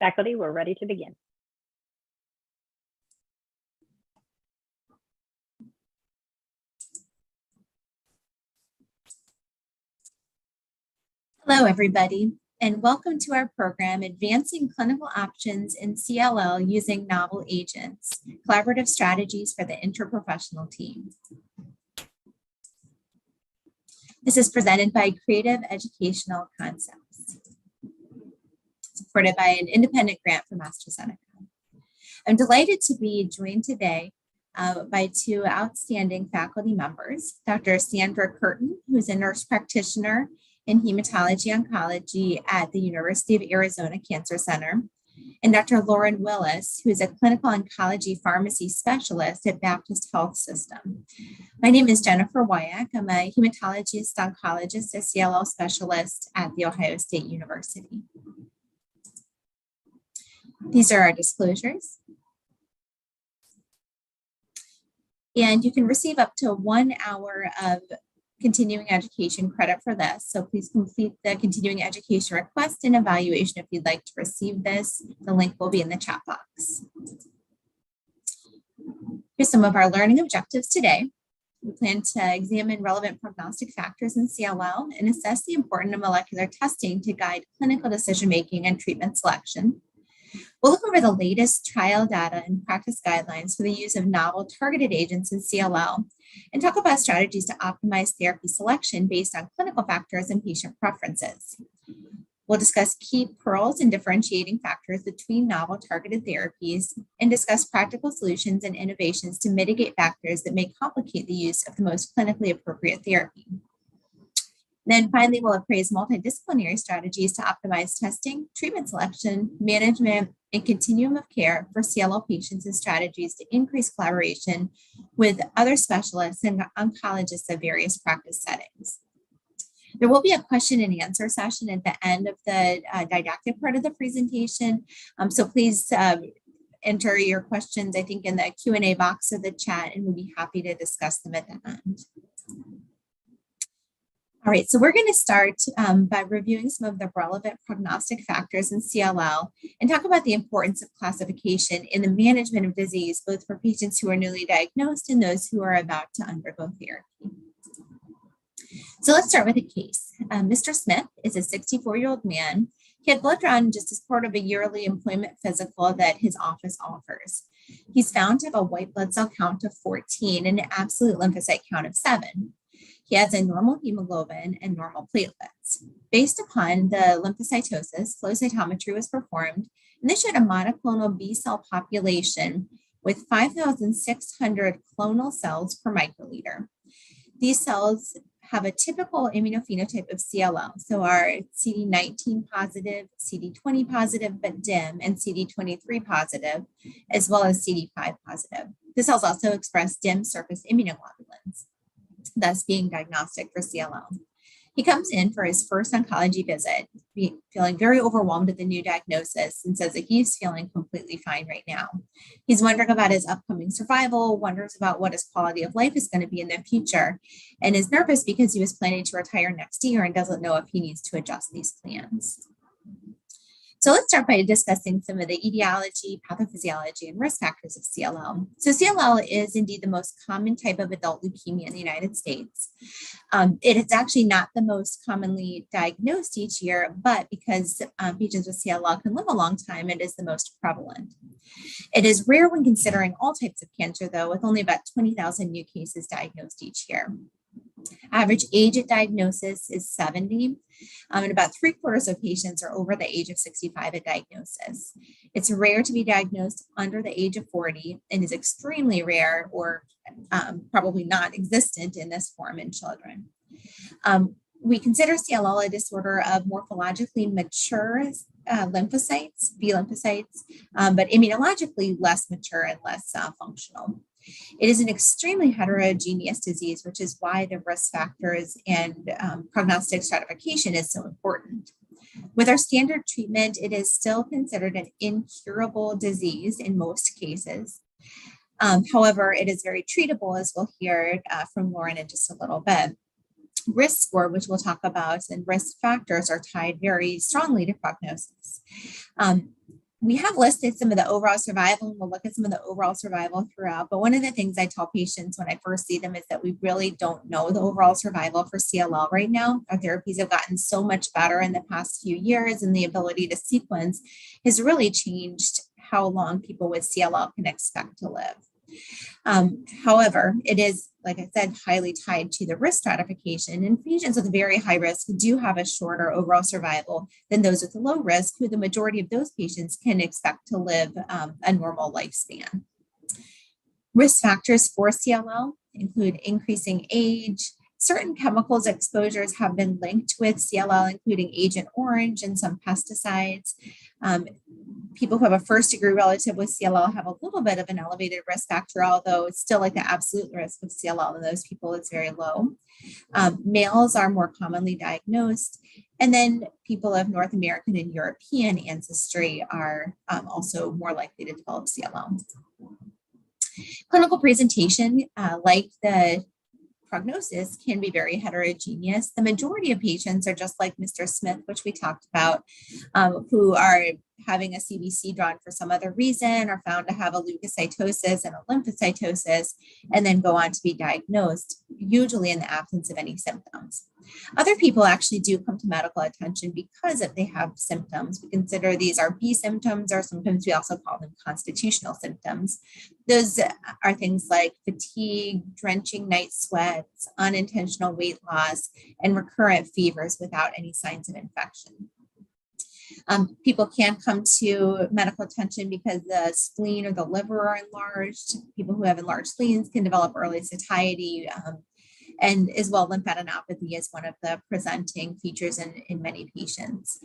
Faculty, we're ready to begin. Hello, everybody, and welcome to our program, Advancing Clinical Options in CLL Using Novel Agents, Collaborative Strategies for the Interprofessional Team. This is presented by Creative Educational Concepts, supported by an independent grant from AstraZeneca. I'm delighted to be joined today by two outstanding faculty members, Dr. Sandra Curtin, who's a nurse practitioner in hematology oncology at the University of Arizona Cancer Center, and Dr. Lauren Willis, who is a clinical oncology pharmacy specialist at Baptist Health System. My name is Jennifer Wyack. I'm a hematologist oncologist, a CLL specialist at The Ohio State University. These are our disclosures. And you can receive up to 1 hour of continuing education credit for this. So please complete the continuing education request and evaluation if you'd like to receive this. The link will be in the chat box. Here's some of our learning objectives today. We plan to examine relevant prognostic factors in CLL and assess the importance of molecular testing to guide clinical decision-making and treatment selection. We'll look over the latest trial data and practice guidelines for the use of novel targeted agents in CLL and talk about strategies to optimize therapy selection based on clinical factors and patient preferences. We'll discuss key pearls and differentiating factors between novel targeted therapies and discuss practical solutions and innovations to mitigate factors that may complicate the use of the most clinically appropriate therapy. Then finally, we'll appraise multidisciplinary strategies to optimize testing, treatment selection, management, and continuum of care for CLL patients and strategies to increase collaboration with other specialists and oncologists of various practice settings. There will be a question and answer session at the end of the didactic part of the presentation. So please enter your questions, I think, in the Q&A box of the chat, and we'll be happy to discuss them at the end. All right, so we're going to start by reviewing some of the relevant prognostic factors in CLL and talk about the importance of classification in the management of disease, both for patients who are newly diagnosed and those who are about to undergo therapy. So let's start with a case. Mr. Smith is a 64-year-old man. He had blood drawn just as part of a yearly employment physical that his office offers. He's found to have a white blood cell count of 14 and an absolute lymphocyte count of 7. He has a normal hemoglobin and normal platelets. Based upon the lymphocytosis, flow cytometry was performed, and they showed a monoclonal B cell population with 5,600 clonal cells per microliter. These cells have a typical immunophenotype of CLL, so are CD19 positive, CD20 positive but dim, and CD23 positive, as well as CD5 positive. The cells also express dim surface immunoglobulins, thus being diagnostic for CLL. He comes in for his first oncology visit, feeling very overwhelmed at the new diagnosis, and says that he's feeling completely fine right now. He's wondering about his upcoming survival, wonders about what his quality of life is going to be in the future, and is nervous because he was planning to retire next year and doesn't know if he needs to adjust these plans. So let's start by discussing some of the etiology, pathophysiology, and risk factors of CLL. So CLL is indeed the most common type of adult leukemia in the United States. It is actually not the most commonly diagnosed each year, but because patients with CLL can live a long time, it is the most prevalent. It is rare when considering all types of cancer, though, with only about 20,000 new cases diagnosed each year. Average age at diagnosis is 70, and about 3/4 of patients are over the age of 65 at diagnosis. It's rare to be diagnosed under the age of 40 and is extremely rare or probably non-existent in this form in children. We consider CLL a disorder of morphologically mature lymphocytes, B lymphocytes, but immunologically less mature and less functional. It is an extremely heterogeneous disease, which is why the risk factors and prognostic stratification is so important. With our standard treatment, it is still considered an incurable disease in most cases. However, it is very treatable, as we'll hear from Lauren in just a little bit. Risk score, which we'll talk about, and risk factors are tied very strongly to prognosis. We have listed some of the overall survival, and we'll look at some of the overall survival throughout. But one of the things I tell patients when I first see them is that we really don't know the overall survival for CLL right now. Our therapies have gotten so much better in the past few years, and the ability to sequence has really changed how long people with CLL can expect to live. However, it is, like I said, highly tied to the risk stratification, and patients with very high risk do have a shorter overall survival than those with low risk, who the majority of those patients can expect to live a normal lifespan. Risk factors for CLL include increasing age. Certain chemicals exposures have been linked with CLL, including Agent Orange and some pesticides. People who have a first-degree relative with CLL have a little bit of an elevated risk factor, although it's still like the absolute risk of CLL in those people is very low. Males are more commonly diagnosed. And then people of North American and European ancestry are also more likely to develop CLL. Clinical presentation, like the prognosis, can be very heterogeneous. The majority of patients are just like Mr. Smith, which we talked about, who are having a CBC drawn for some other reason, or found to have a leukocytosis and a lymphocytosis, and then go on to be diagnosed, usually in the absence of any symptoms. Other people actually do come to medical attention because if they have symptoms. We consider these our B symptoms, or sometimes we also call them constitutional symptoms. Those are things like fatigue, drenching night sweats, unintentional weight loss, and recurrent fevers without any signs of infection. People can come to medical attention because the spleen or the liver are enlarged. People who have enlarged spleens can develop early satiety, and as well, lymphadenopathy is one of the presenting features in many patients.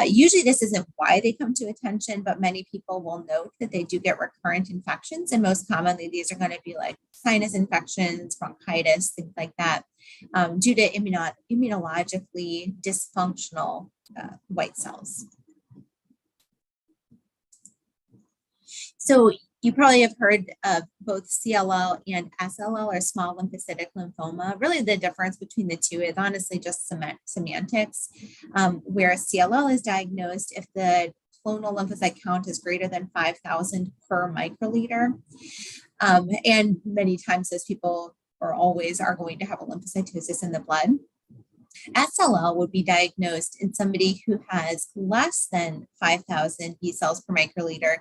Usually this isn't why they come to attention, but many people will note that they do get recurrent infections, and most commonly these are going to be like sinus infections, bronchitis, things like that, due to immunologically dysfunctional white cells. So you probably have heard of both CLL and SLL, or small lymphocytic lymphoma. Really the difference between the two is honestly just semantics, where CLL is diagnosed if the clonal lymphocyte count is greater than 5,000 per microliter. And many times those people, or always, are going to have a lymphocytosis in the blood. SLL would be diagnosed in somebody who has less than 5,000 B cells per microliter,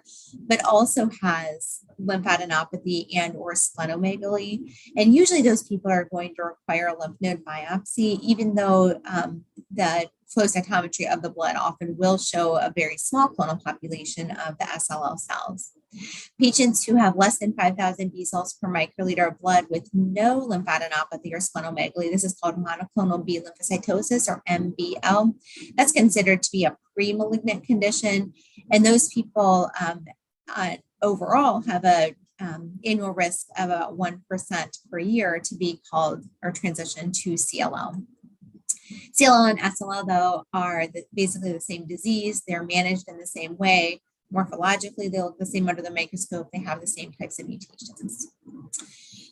but also has lymphadenopathy and or splenomegaly. And usually those people are going to require a lymph node biopsy, even though the flow cytometry of the blood often will show a very small clonal population of the SLL cells. Patients who have less than 5,000 B cells per microliter of blood with no lymphadenopathy or splenomegaly, this is called monoclonal B lymphocytosis, or MBL. That's considered to be a pre-malignant condition. And those people overall have a annual risk of about 1% per year to be called or transition to CLL. CLL and SLL, though, are basically the same disease. They're managed in the same way. Morphologically, they look the same under the microscope. They have the same types of mutations.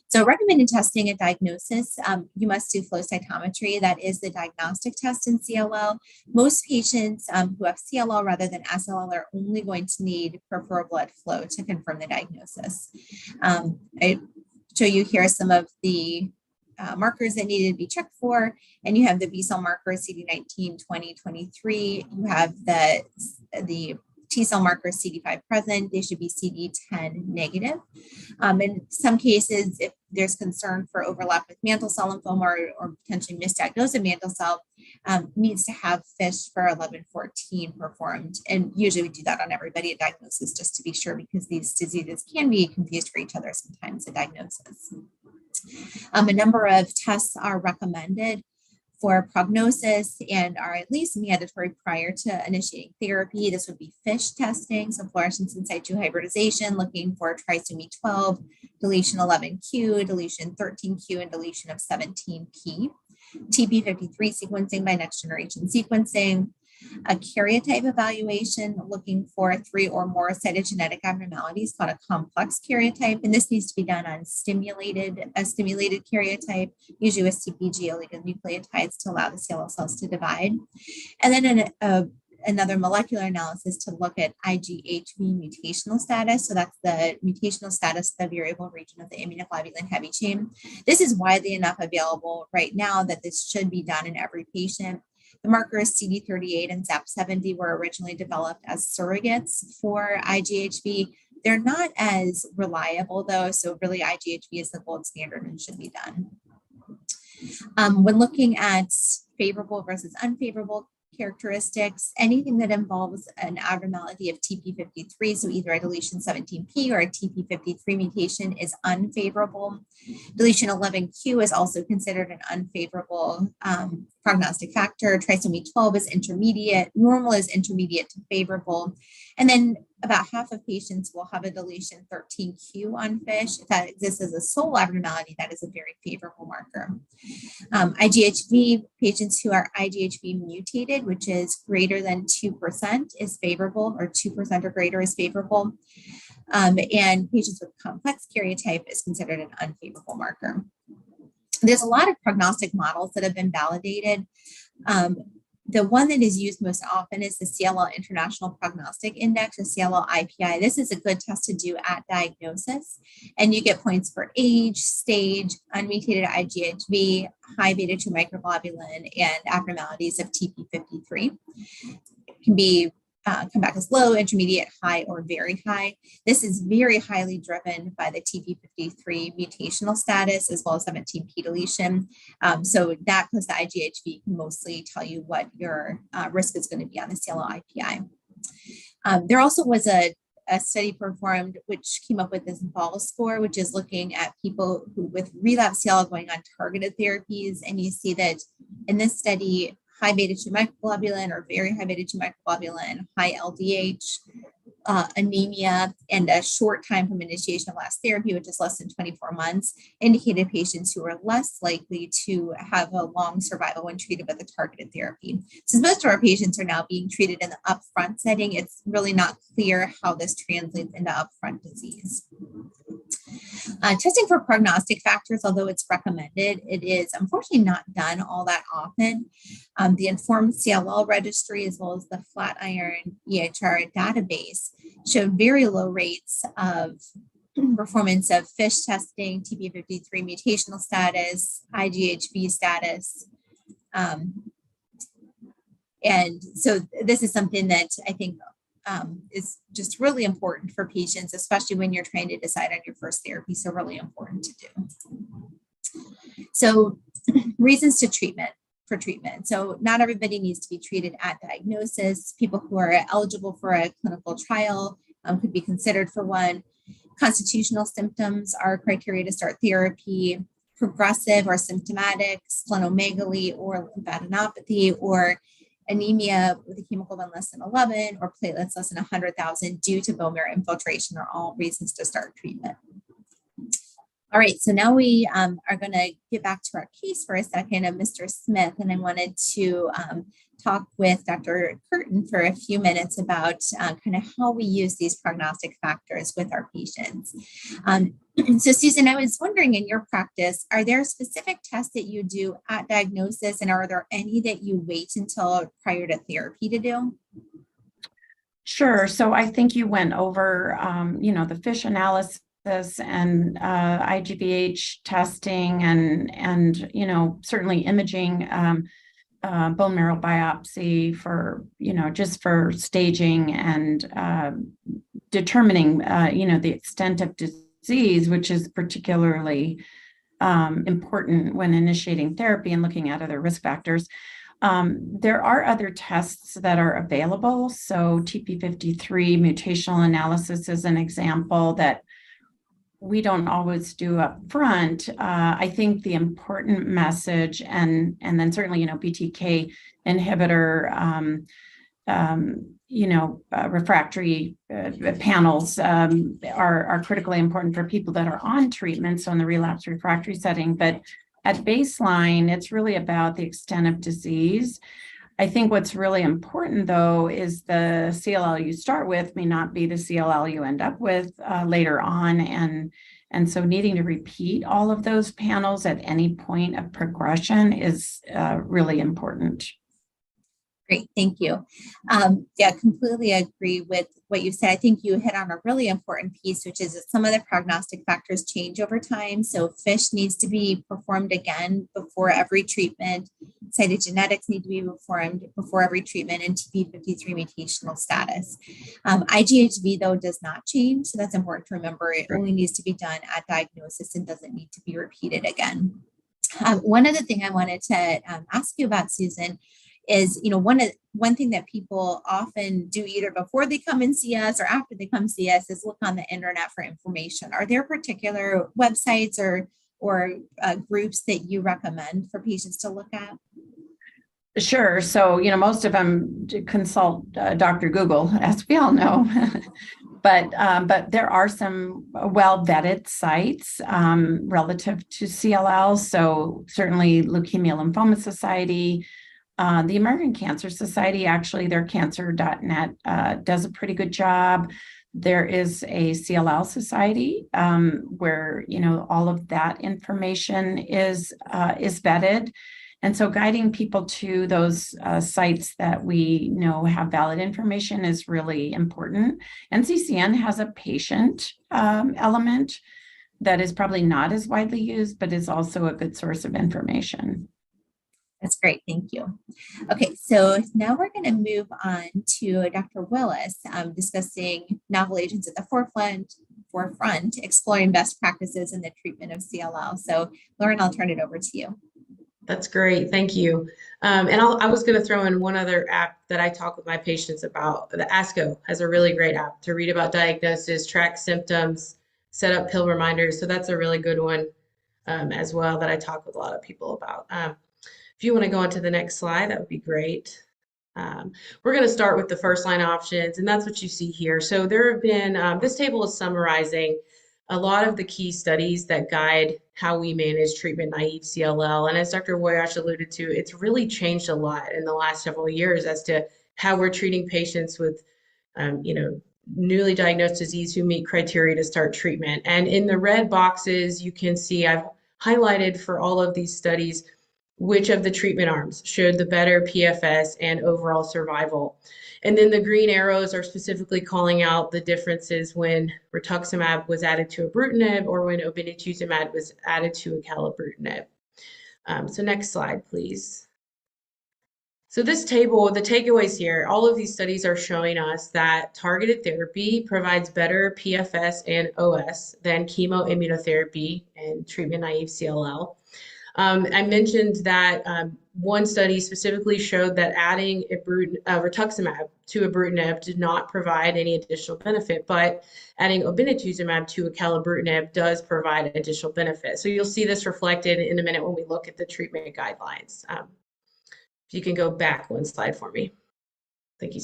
So recommended testing and diagnosis, you must do flow cytometry. That is the diagnostic test in CLL. Most patients who have CLL rather than SLL are only going to need peripheral blood flow to confirm the diagnosis. I show you here some of the markers that needed to be checked for, and you have the B cell markers CD19, 20, 23. You have the T cell markers CD5 present. They should be CD10 negative. In some cases, if there's concern for overlap with mantle cell lymphoma or potentially misdiagnosed mantle cell, needs to have FISH for 11-14 performed. And usually we do that on everybody at diagnosis just to be sure, because these diseases can be confused for each other sometimes at diagnosis. A number of tests are recommended for prognosis and are at least mandatory prior to initiating therapy. This would be FISH testing, so fluorescence in situ hybridization, looking for trisomy 12, deletion 11q, deletion 13q, and deletion of 17p. TP53 sequencing by next generation sequencing. A karyotype evaluation, looking for 3 or more cytogenetic abnormalities called a complex karyotype, and this needs to be done on a stimulated karyotype, usually with CpG oligonucleotides to allow the CLL cells to divide. And then another molecular analysis to look at IGHV mutational status. So that's the mutational status of the variable region of the immunoglobulin heavy chain. This is widely enough available right now that this should be done in every patient. The markers CD38 and ZAP70 were originally developed as surrogates for IGHV. They're not as reliable though, so really IGHV is the gold standard and should be done. When looking at favorable versus unfavorable characteristics, anything that involves an abnormality of TP53, so either a deletion 17p or a TP53 mutation, is unfavorable. Deletion 11q is also considered an unfavorable prognostic factor. Trisomy 12 is intermediate. Normal is intermediate to favorable. And then about half of patients will have a deletion 13q on FISH. If that exists as a sole abnormality, that is a very favorable marker. IGHV, patients who are IGHV mutated, which is greater than 2%, is favorable, or 2% or greater is favorable. And patients with complex karyotype is considered an unfavorable marker. There's a lot of prognostic models that have been validated. The one that is used most often is the CLL International Prognostic Index, or CLL IPI. This is a good test to do at diagnosis, and you get points for age, stage, unmutated IGHV, high beta-2 microglobulin, and abnormalities of TP53. It can be come back as low, intermediate, high, or very high. This is very highly driven by the TP53 mutational status as well as 17p deletion. So that plus the IGHV can mostly tell you what your risk is going to be on the CLL IPI. There also was a study performed which came up with this ball score, which is looking at people who with relapse CLL going on targeted therapies. And you see that in this study, high beta-2 microglobulin or very high beta-2 microglobulin, high LDH, anemia, and a short time from initiation of last therapy, which is less than 24 months, indicated patients who are less likely to have a long survival when treated with a targeted therapy. Since most of our patients are now being treated in the upfront setting, it's really not clear how this translates into upfront disease. Testing for prognostic factors, although it's recommended, it is unfortunately not done all that often. The Informed CLL registry, as well as the Flatiron EHR database, showed very low rates of performance of FISH testing, TP53 mutational status, IGHV status. And so this is something that I think is just really important for patients, especially when you're trying to decide on your first therapy. So really important to do. So reasons to treatment. So not everybody needs to be treated at diagnosis. People who are eligible for a clinical trial could be considered for one. Constitutional symptoms are criteria to start therapy. Progressive or symptomatic splenomegaly or lymphadenopathy, or anemia with a hemoglobin less than 11 or platelets less than 100,000 due to bone marrow infiltration are all reasons to start treatment. All right, so now we are going to get back to our case for a second of Mr. Smith, and I wanted to talk with Dr. Curtin for a few minutes about kind of how we use these prognostic factors with our patients. So Susan, I was wondering, in your practice, are there specific tests that you do at diagnosis, and are there any that you wait until prior to therapy to do? Sure. So I think you went over, the FISH analysis and IGVH testing and certainly imaging, bone marrow biopsy for, just for staging and determining, the extent of disease, which is particularly important when initiating therapy and looking at other risk factors. There are other tests that are available. So TP53 mutational analysis is an example that we don't always do up front. I think the important message, and then certainly, BTK inhibitor, refractory panels are critically important for people that are on treatment, so in the relapse refractory setting. But at baseline, it's really about the extent of disease. I think what's really important, though, is the CLL you start with may not be the CLL you end up with later on. And so needing to repeat all of those panels at any point of progression is really important. Great, thank you. Yeah, completely agree with what you said. I think you hit on a really important piece, which is that some of the prognostic factors change over time. So FISH needs to be performed again before every treatment. Cytogenetics need to be performed before every treatment, and TP53 mutational status. IGHV, though, does not change. So that's important to remember. It only needs to be done at diagnosis and doesn't need to be repeated again. One other thing I wanted to ask you about, Susan, is one thing that people often do either before they come and see us or after they come see us is look on the internet for information. Are there particular websites or groups that you recommend for patients to look at? Sure. So, most of them consult Dr. Google, as we all know. But there are some well-vetted sites relative to CLL. So certainly Leukemia Lymphoma Society, the American Cancer Society, actually, their cancer.net does a pretty good job. There is a CLL Society where all of that information is vetted. And so guiding people to those sites that we know have valid information is really important. NCCN has a patient element that is probably not as widely used, but is also a good source of information. That's great. Thank you. Okay, so now we're going to move on to Dr. Willis discussing novel agents at the forefront, exploring best practices in the treatment of CLL. So Lauren, I'll turn it over to you. That's great. Thank you. And I was going to throw in one other app that I talk with my patients about. The ASCO has a really great app to read about diagnosis, track symptoms, set up pill reminders. So that's a really good one as well that I talk with a lot of people about. If you want to go on to the next slide, that would be great. We're going to start with the first line options, and that's what you see here. So there have been, this table is summarizing a lot of the key studies that guide how we manage treatment-naive CLL. And as Dr. Woyash alluded to, it's really changed a lot in the last several years as to how we're treating patients with, newly diagnosed disease who meet criteria to start treatment. And in the red boxes, you can see I've highlighted for all of these studies which of the treatment arms showed the better PFS and overall survival. And then the green arrows are specifically calling out the differences when rituximab was added to ibrutinib or when obinutuzumab was added to acalabrutinib. So next slide, please. So this table, the takeaways here, all of these studies are showing us that targeted therapy provides better PFS and OS than chemoimmunotherapy in treatment-naive CLL. I mentioned that one study specifically showed that adding rituximab to ibrutinib did not provide any additional benefit, but adding obinutuzumab to acalabrutinib does provide additional benefit. So you'll see this reflected in a minute when we look at the treatment guidelines. If you can go back one slide for me. Thank you.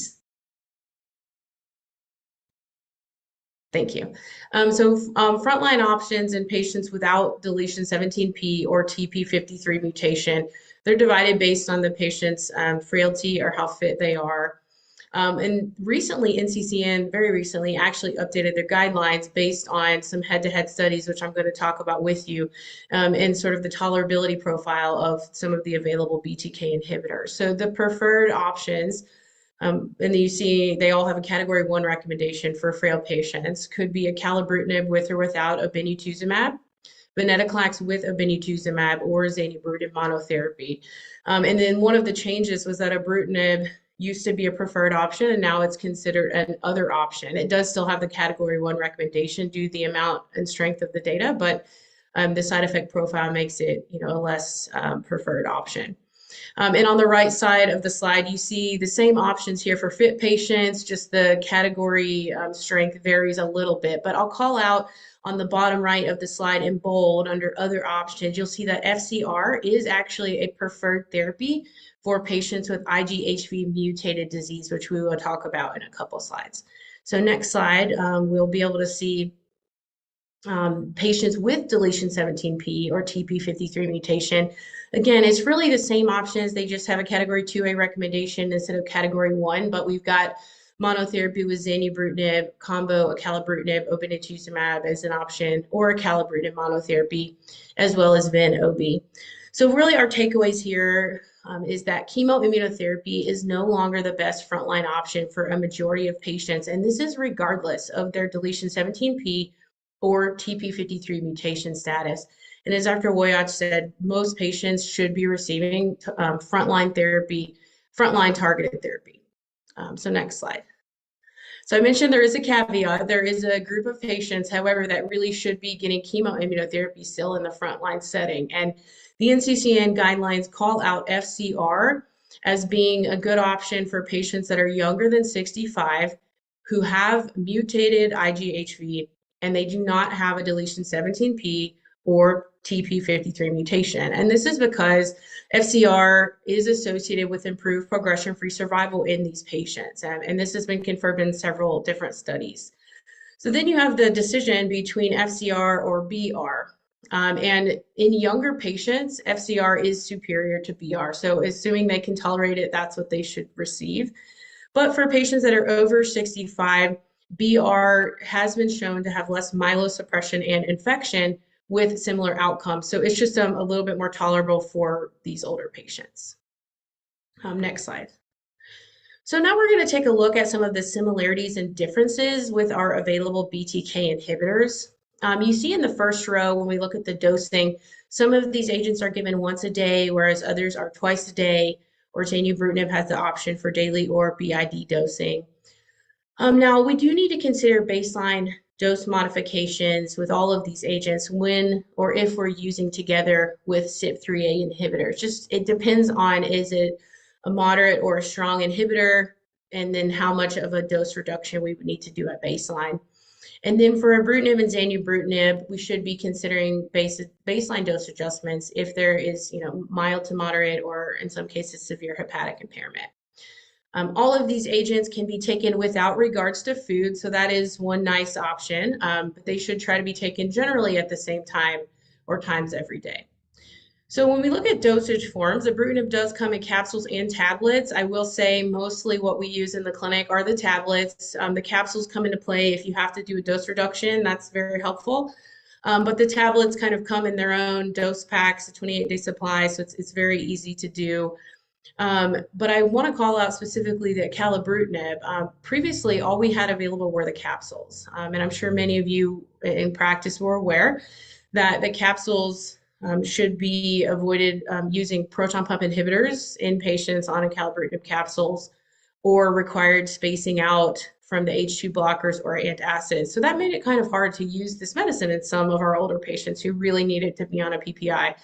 Thank you. Frontline options in patients without deletion 17p or TP53 mutation, they're divided based on the patient's frailty or how fit they are. And recently, NCCN, very recently, actually updated their guidelines based on some head-to-head studies, which I'm going to talk about with you, and sort of the tolerability profile of some of the available BTK inhibitors. So the preferred options, and then you see they all have a category 1 recommendation for frail patients. Could be acalabrutinib with or without obinutuzumab, venetoclax with obinutuzumab, or zanubrutinib monotherapy. And then one of the changes was that ibrutinib used to be a preferred option, and now it's considered an other option. It does still have the category 1 recommendation due to the amount and strength of the data, but the side effect profile makes it a less preferred option. And on the right side of the slide, you see the same options here for fit patients, just the category strength varies a little bit. But I'll call out on the bottom right of the slide in bold under other options, you'll see that FCR is actually a preferred therapy for patients with IGHV mutated disease, which we will talk about in a couple slides. So next slide, we'll be able to see patients with deletion 17p or TP53 mutation. Again, it's really the same options. They just have a category 2A recommendation instead of category 1, but we've got monotherapy with zanubrutinib, combo acalabrutinib, obinutuzumab as an option, or acalabrutinib monotherapy, as well as ven-obi. So really our takeaways here is that chemoimmunotherapy is no longer the best frontline option for a majority of patients, and this is regardless of their deletion 17p or TP53 mutation status. And as Dr. Woyach said, most patients should be receiving frontline therapy, frontline targeted therapy. So next slide. So I mentioned there is a caveat. There is a group of patients, however, that really should be getting chemoimmunotherapy still in the frontline setting. And the NCCN guidelines call out FCR as being a good option for patients that are younger than 65 who have mutated IGHV and they do not have a deletion 17p or TP53 mutation. And this is because FCR is associated with improved progression-free survival in these patients. And this has been confirmed in several different studies. So then you have the decision between FCR or BR. And in younger patients, FCR is superior to BR. So assuming they can tolerate it, that's what they should receive. But for patients that are over 65, BR has been shown to have less myelosuppression and infection with similar outcomes. So it's just a little bit more tolerable for these older patients. Next slide. So now we're going to take a look at some of the similarities and differences with our available BTK inhibitors. You see in the first row, when we look at the dosing, some of these agents are given once a day, whereas others are twice a day, or zanubrutinib has the option for daily or BID dosing. Now, we do need to consider baseline dose modifications with all of these agents when or if we're using together with CYP3A inhibitors. Just it depends on, is it a moderate or a strong inhibitor, and then how much of a dose reduction we would need to do at baseline. And then for ibrutinib and zanubrutinib, we should be considering baseline dose adjustments if there is, mild to moderate or in some cases severe hepatic impairment. All of these agents can be taken without regards to food, so that is one nice option, but they should try to be taken generally at the same time or times every day. So when we look at dosage forms, ibrutinib does come in capsules and tablets. I will say mostly what we use in the clinic are the tablets. The capsules come into play if you have to do a dose reduction. That's very helpful. But the tablets kind of come in their own dose packs, a 28-day supply, so it's very easy to do. But I want to call out specifically the acalabrutinib. Previously, all we had available were the capsules. And I'm sure many of you in practice were aware that the capsules should be avoided using proton pump inhibitors in patients on acalabrutinib capsules or required spacing out from the H2 blockers or antacids. So that made it kind of hard to use this medicine in some of our older patients who really needed to be on a PPI.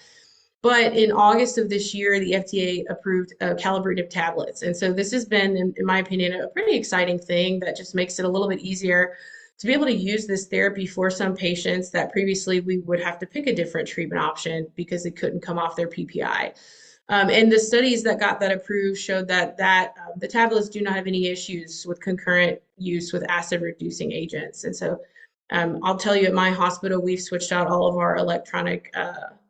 But in August of this year, the FDA approved acalabrutinib tablets. And so this has been, in my opinion, a pretty exciting thing that just makes it a little bit easier to be able to use this therapy for some patients that previously we would have to pick a different treatment option because they couldn't come off their PPI. And the studies that got that approved showed that the tablets do not have any issues with concurrent use with acid-reducing agents. And so I'll tell you, at my hospital, we've switched out all of our electronic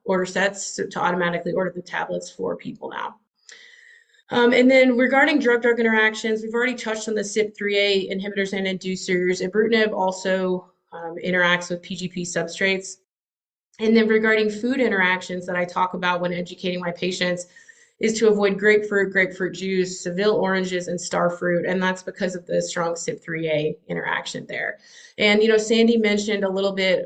order sets to automatically order the tablets for people now. And then regarding drug-drug interactions, we've already touched on the CYP3A inhibitors and inducers. Ibrutinib also interacts with PGP substrates. And then regarding food interactions that I talk about when educating my patients is to avoid grapefruit juice, Seville oranges, and star fruit. And that's because of the strong CYP3A interaction there. And, Sandy mentioned a little bit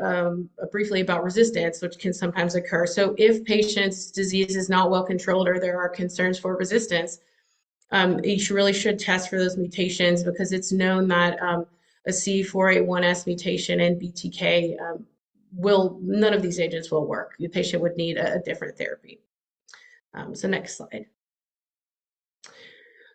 briefly about resistance, which can sometimes occur. So if patient's disease is not well controlled or there are concerns for resistance, you really should test for those mutations because it's known that a C481S mutation in BTK none of these agents will work. The patient would need a different therapy. So next slide.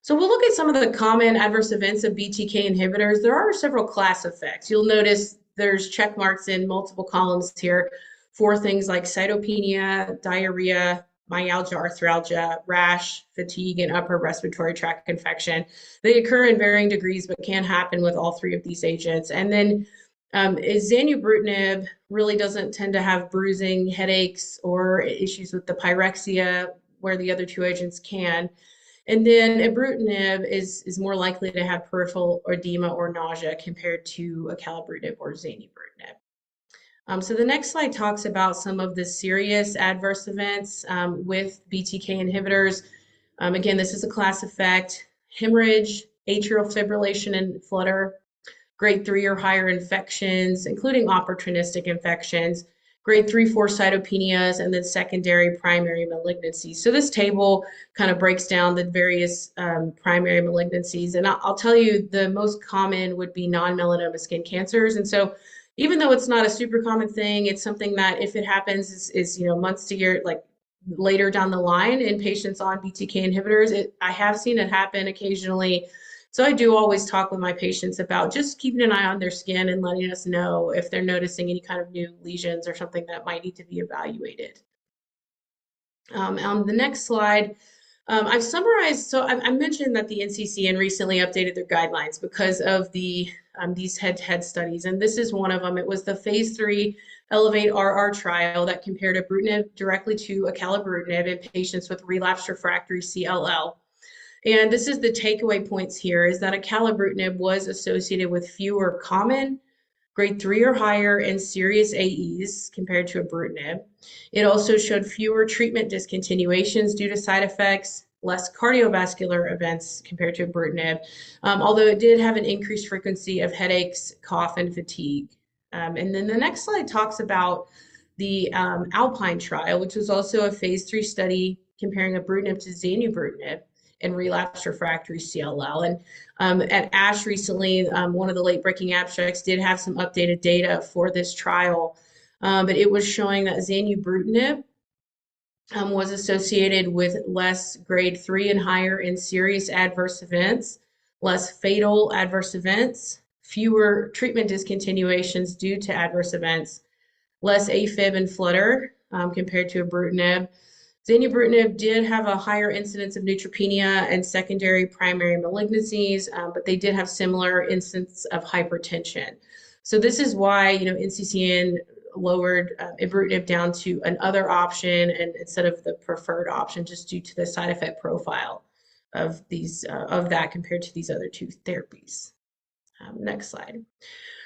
So we'll look at some of the common adverse events of BTK inhibitors. There are several class effects. You'll notice there's check marks in multiple columns here for things like cytopenia, diarrhea, myalgia, arthralgia, rash, fatigue, and upper respiratory tract infection. They occur in varying degrees, but can happen with all three of these agents. And then zanubrutinib really doesn't tend to have bruising, headaches, or issues with the pyrexia, where the other two agents can. And then ibrutinib is more likely to have peripheral edema or nausea compared to acalabrutinib or zanubrutinib. So the next slide talks about some of the serious adverse events with BTK inhibitors. Again, this is a class effect: hemorrhage, atrial fibrillation and flutter, grade 3 or higher infections, including opportunistic infections, grade 3, 4 cytopenias, and then secondary primary malignancies. So this table kind of breaks down the various primary malignancies. And I'll tell you, the most common would be non-melanoma skin cancers. And so even though it's not a super common thing, it's something that if it happens is months to year, like later down the line in patients on BTK inhibitors. I have seen it happen occasionally. So I do always talk with my patients about just keeping an eye on their skin and letting us know if they're noticing any kind of new lesions or something that might need to be evaluated. On the next slide, I've summarized, so I mentioned that the NCCN recently updated their guidelines because of these head-to-head studies, and this is one of them. It was the phase 3 Elevate RR trial that compared ibrutinib directly to acalabrutinib in patients with relapsed refractory CLL. And this is the takeaway points here, is that acalabrutinib was associated with fewer common grade 3 or higher and serious AEs compared to ibrutinib. It also showed fewer treatment discontinuations due to side effects, less cardiovascular events compared to ibrutinib, although it did have an increased frequency of headaches, cough, and fatigue. And then the next slide talks about the Alpine trial, which was also a phase 3 study comparing ibrutinib to zanubrutinib in relapsed refractory CLL. And at ASH recently, one of the late-breaking abstracts did have some updated data for this trial, but it was showing that zanubrutinib was associated with less grade 3 and higher in serious adverse events, less fatal adverse events, fewer treatment discontinuations due to adverse events, less AFib and flutter compared to ibrutinib. Zanubrutinib did have a higher incidence of neutropenia and secondary primary malignancies, but they did have similar incidence of hypertension. So this is why, NCCN lowered ibrutinib down to another option and instead of the preferred option, just due to the side effect profile of that compared to these other two therapies. Next slide.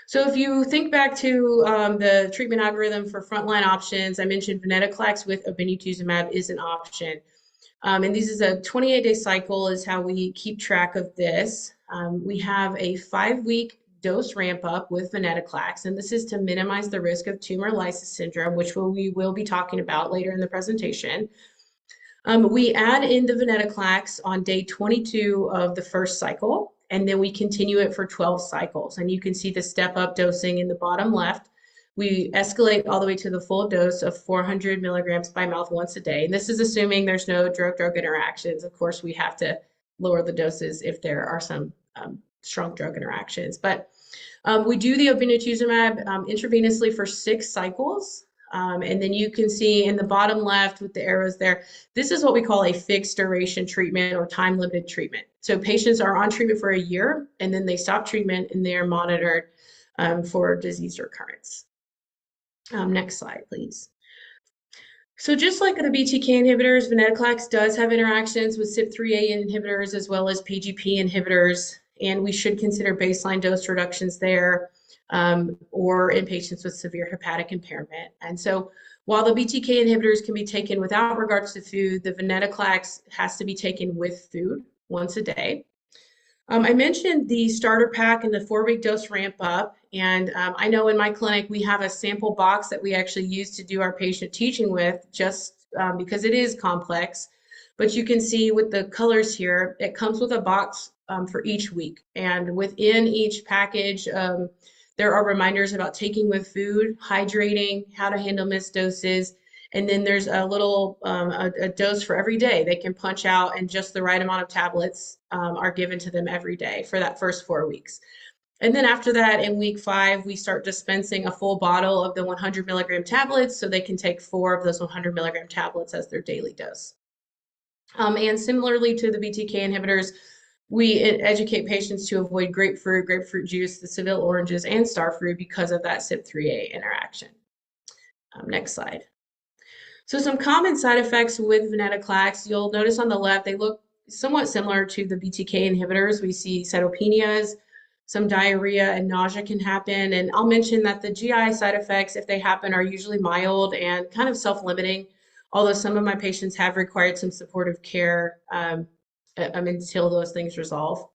So if you think back to the treatment algorithm for frontline options, I mentioned venetoclax with obinutuzumab is an option. And this is a 28-day cycle is how we keep track of this. We have a 5-week dose ramp up with venetoclax, and this is to minimize the risk of tumor lysis syndrome, which we will be talking about later in the presentation. We add in the venetoclax on day 22 of the first cycle, and then we continue it for 12 cycles. And you can see the step-up dosing in the bottom left. We escalate all the way to the full dose of 400 milligrams by mouth once a day. And this is assuming there's no drug-drug interactions. Of course, we have to lower the doses if there are some strong drug interactions. But we do the obinutuzumab intravenously for 6 cycles. And then you can see in the bottom left with the arrows there, this is what we call a fixed duration treatment or time limited treatment. So patients are on treatment for a year and then they stop treatment and they are monitored for disease recurrence. Next slide, please. So just like the BTK inhibitors, venetoclax does have interactions with CYP3A inhibitors as well as PGP inhibitors, and we should consider baseline dose reductions there. Or in patients with severe hepatic impairment. And so while the BTK inhibitors can be taken without regards to food, the venetoclax has to be taken with food once a day. I mentioned the starter pack and the 4-week dose ramp up. And I know in my clinic, we have a sample box that we actually use to do our patient teaching with just because it is complex. But you can see with the colors here, it comes with a box for each week. And within each package, there are reminders about taking with food, hydrating, how to handle missed doses, and then there's a little a dose for every day they can punch out, and just the right amount of tablets are given to them every day for that first 4 weeks. And then after that, in week 5, we start dispensing a full bottle of the 100 milligram tablets so they can take 4 of those 100 milligram tablets as their daily dose. And similarly to the BTK inhibitors, we educate patients to avoid grapefruit juice, the Seville oranges, and starfruit because of that CYP3A interaction. Next slide. So some common side effects with venetoclax, you'll notice on the left, they look somewhat similar to the BTK inhibitors. We see cytopenias, Some diarrhea and nausea can happen. And I'll mention that the GI side effects, if they happen, are usually mild and kind of self-limiting, although some of my patients have required some supportive care until those things resolve.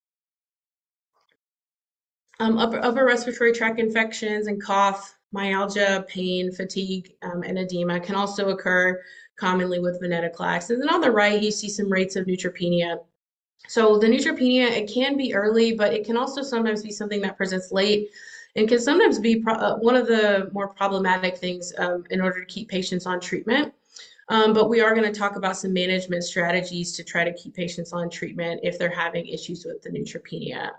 Upper respiratory tract infections and cough, myalgia, pain, fatigue, and edema can also occur commonly with venetoclax. And then on the right, you see some rates of neutropenia. So the neutropenia, it can be early, but it can also sometimes be something that presents late and can sometimes be one of the more problematic things in order to keep patients on treatment. But we are going to talk about some management strategies to try to keep patients on treatment if they're having issues with the neutropenia.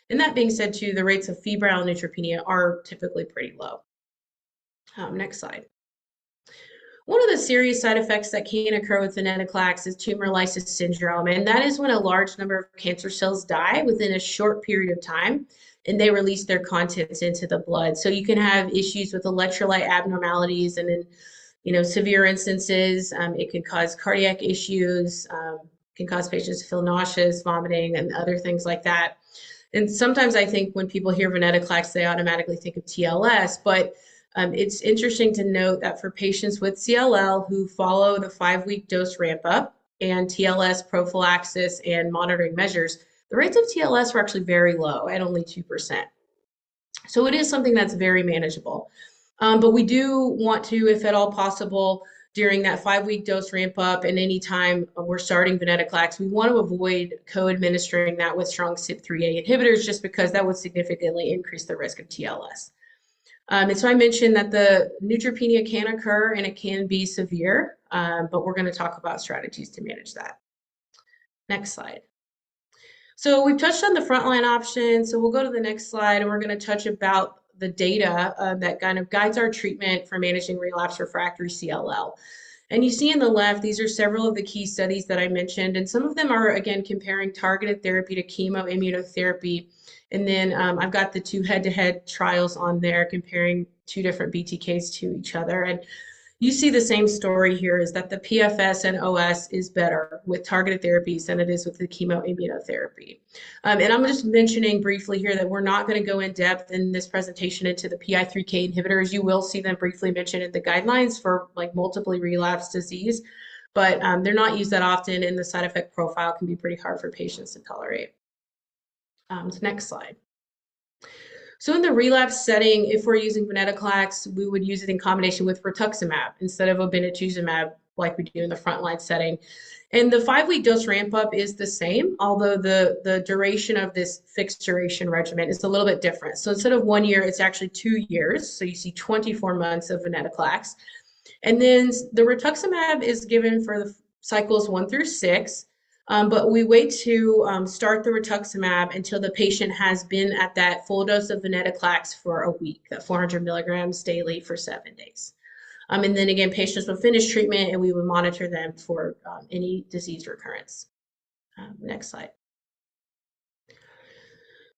And that being said, too, the rates of febrile neutropenia are typically pretty low. Next slide. One of the serious side effects that can occur with venetoclax is tumor lysis syndrome, and that is when a large number of cancer cells die within a short period of time, and they release their contents into the blood. So you can have issues with electrolyte abnormalities, and in severe instances, it can cause cardiac issues, can cause patients to feel nauseous, vomiting, and other things like that. And sometimes I think when people hear venetoclax, they automatically think of TLS, but it's interesting to note that for patients with CLL who follow the 5-week dose ramp up and TLS prophylaxis and monitoring measures, the rates of TLS were actually very low at only 2%. So it is something that's very manageable. But we do want to, if at all possible, during that 5-week dose ramp up and anytime we're starting venetoclax, we want to avoid co-administering that with strong CYP3A inhibitors just because that would significantly increase the risk of TLS. And so I mentioned that the neutropenia can occur and it can be severe, but we're going to talk about strategies to manage that. Next slide. So we've touched on the frontline options, so we'll go to the next slide and we're going to touch about the data that kind of guides our treatment for managing relapse refractory CLL. And you see in the left, these are several of the key studies that I mentioned, and some of them are, again, comparing targeted therapy to chemoimmunotherapy. And then I've got the 2 head-to-head trials on there comparing 2 different BTKs to each other. And you see the same story here is that the PFS and OS is better with targeted therapies than it is with the chemoimmunotherapy. And I'm just mentioning briefly here that we're not going to go in depth in this presentation into the PI3K inhibitors. You will see them briefly mentioned in the guidelines for like multiply relapse disease, but they're not used that often and the side effect profile can be pretty hard for patients to tolerate. So next slide. So in the relapse setting, if we're using venetoclax, we would use it in combination with rituximab instead of obinutuzumab like we do in the frontline setting. And the 5-week dose ramp up is the same, although the duration of this fixed duration regimen is a little bit different. So instead of 1 year, it's actually 2 years. So you see 24 months of venetoclax. And then the rituximab is given for the cycles 1 through 6. But we wait to start the rituximab until the patient has been at that full dose of venetoclax for a week, that 400 milligrams daily for 7 days. And then again, patients will finish treatment and we would monitor them for any disease recurrence. Next slide.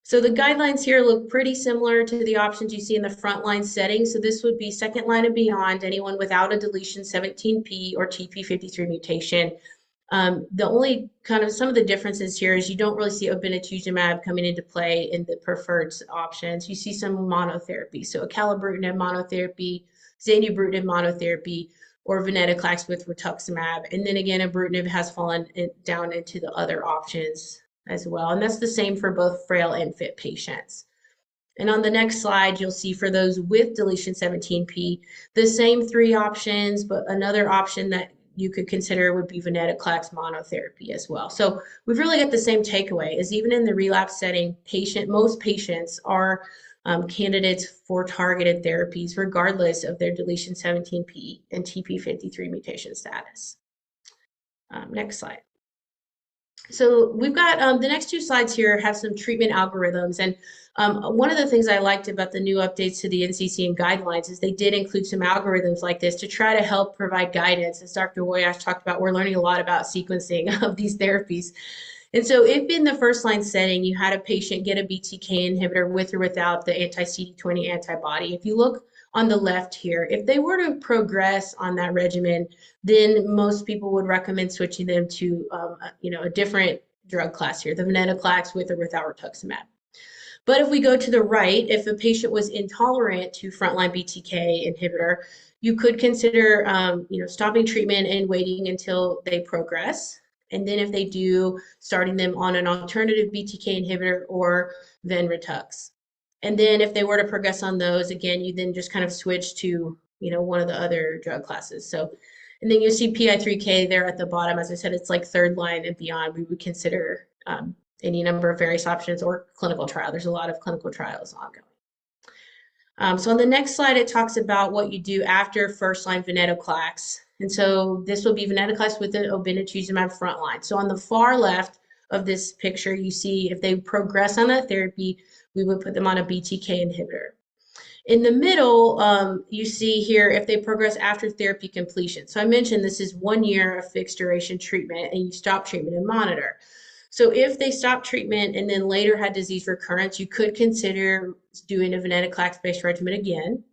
So the guidelines here look pretty similar to the options you see in the frontline setting. So this would be second line and beyond, anyone without a deletion 17p or TP53 mutation. The only kind of some of the differences here is you don't really see obinutuzumab coming into play in the preferred options. You see some monotherapy, so acalabrutinib monotherapy, zanubrutinib monotherapy, or venetoclax with rituximab. And then again, ibrutinib has fallen down into the other options as well. And that's the same for both frail and fit patients. And on the next slide, you'll see for those with deletion 17p, the same 3 options, but another option that you could consider would be venetoclax monotherapy as well. So we've really got the same takeaway is even in the relapse setting, most patients are candidates for targeted therapies regardless of their deletion 17p and TP53 mutation status. Next slide. So we've got the next 2 slides here have some treatment algorithms. And one of the things I liked about the new updates to the NCCN guidelines is they did include some algorithms like this to try to help provide guidance. As Dr. Woyash talked about, we're learning a lot about sequencing of these therapies. And so if in the first line setting, you had a patient get a BTK inhibitor with or without the anti-CD20 antibody, if you look on the left here, if they were to progress on that regimen, then most people would recommend switching them to a different drug class here, the venetoclax with or without rituximab. But if we go to the right, if a patient was intolerant to frontline BTK inhibitor, you could consider, stopping treatment and waiting until they progress. And then if they do, starting them on an alternative BTK inhibitor or Venritux. And then if they were to progress on those, again, you then just kind of switch to, one of the other drug classes. So, and then you see PI3K there at the bottom. As I said, it's like third line and beyond. We would consider any number of various options or clinical trial. There's a lot of clinical trials ongoing. So on the next slide, it talks about what you do after first-line venetoclax. And so this will be venetoclax with the obinutuzumab frontline. So on the far left of this picture, you see if they progress on that therapy, we would put them on a BTK inhibitor. In the middle, you see here if they progress after therapy completion. So I mentioned this is 1 year of fixed duration treatment, and you stop treatment and monitor. So if they stop treatment and then later had disease recurrence, you could consider doing a venetoclax-based regimen again,